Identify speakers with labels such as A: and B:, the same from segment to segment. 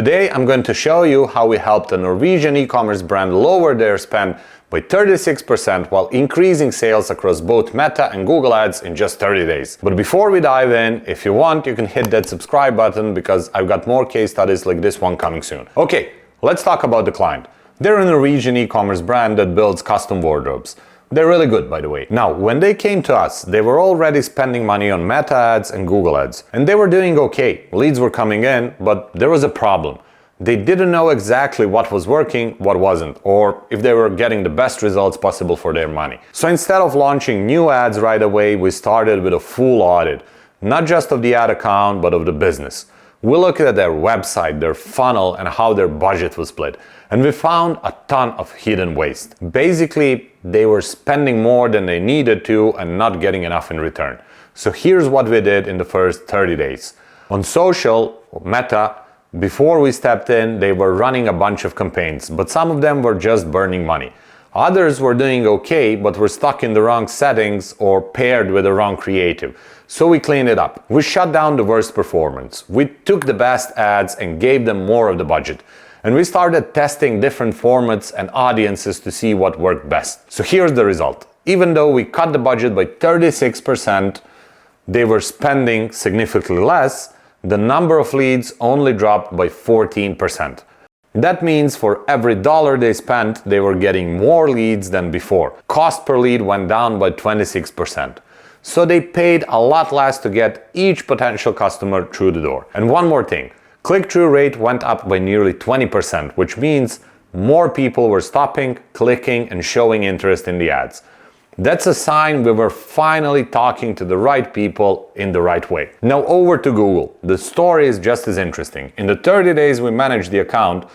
A: Today I'm going to show you how we helped a Norwegian e-commerce brand lower their spend by 36% while increasing sales across both Meta and Google Ads in just 30 days. But before we dive in, if you want, you can hit that subscribe button because I've got more case studies like this one coming soon. Okay, let's talk about the client. They're a Norwegian e-commerce brand that builds custom wardrobes. They're really good, by the way. Now, when they came to us, they were already spending money on Meta ads and Google ads. And they were doing okay. Leads were coming in, but there was a problem. They didn't know exactly what was working, what wasn't, or if they were getting the best results possible for their money. So instead of launching new ads right away, we started with a full audit, not just of the ad account, but of the business. We looked at their website, their funnel, and how their budget was split. And we found a ton of hidden waste. Basically, they were spending more than they needed to and not getting enough in return. So here's what we did in the first 30 days. On social, Meta, before we stepped in, they were running a bunch of campaigns, but some of them were just burning money. Others were doing okay, but were stuck in the wrong settings or paired with the wrong creative. So we cleaned it up. We shut down the worst performance. We took the best ads and gave them more of the budget. And we started testing different formats and audiences to see what worked best. So here's the result. Even though we cut the budget by 36%, they were spending significantly less. The number of leads only dropped by 14%. That means for every dollar they spent, they were getting more leads than before. Cost per lead went down by 26%. So they paid a lot less to get each potential customer through the door. And one more thing, click-through rate went up by nearly 20%, which means more people were stopping, clicking, and showing interest in the ads. That's a sign we were finally talking to the right people in the right way. Now over to Google. The story is just as interesting. In the 30 days we managed the account,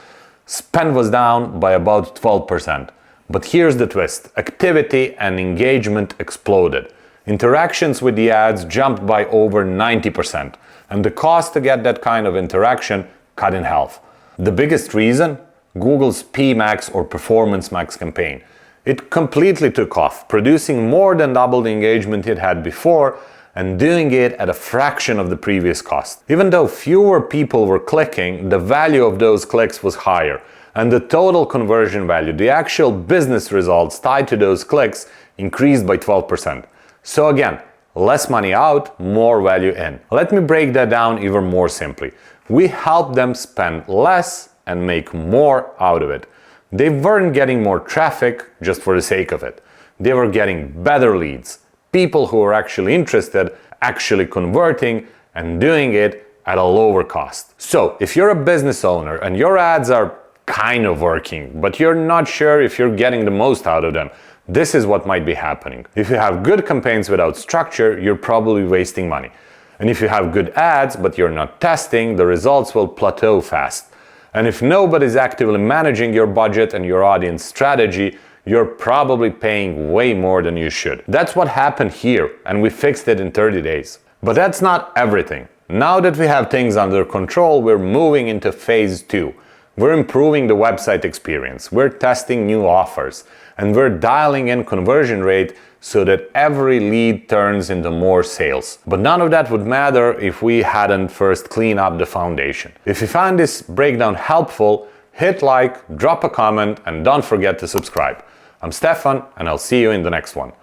A: spend was down by about 12%. But here's the twist. Activity and engagement exploded. Interactions with the ads jumped by over 90%. And the cost to get that kind of interaction cut in half. The biggest reason? Google's PMAX or Performance Max campaign. It completely took off, producing more than double the engagement it had before and doing it at a fraction of the previous cost. Even though fewer people were clicking, the value of those clicks was higher, and the total conversion value, the actual business results tied to those clicks, increased by 12%. So again, less money out, more value in. Let me break that down even more simply. We helped them spend less and make more out of it. They weren't getting more traffic just for the sake of it. They were getting better leads, people who were actually interested, actually converting and doing it at a lower cost. So if you're a business owner and your ads are kind of working, but you're not sure if you're getting the most out of them, this is what might be happening. If you have good campaigns without structure, you're probably wasting money. And if you have good ads, but you're not testing, the results will plateau fast. And if nobody's actively managing your budget and your audience strategy, you're probably paying way more than you should. That's what happened here, and we fixed it in 30 days. But that's not everything. Now that we have things under control, we're moving into phase 2. We're improving the website experience, we're testing new offers, and we're dialing in conversion rate so that every lead turns into more sales. But none of that would matter if we hadn't first cleaned up the foundation. If you found this breakdown helpful, hit like, drop a comment, and don't forget to subscribe. I'm Stefan, and I'll see you in the next one.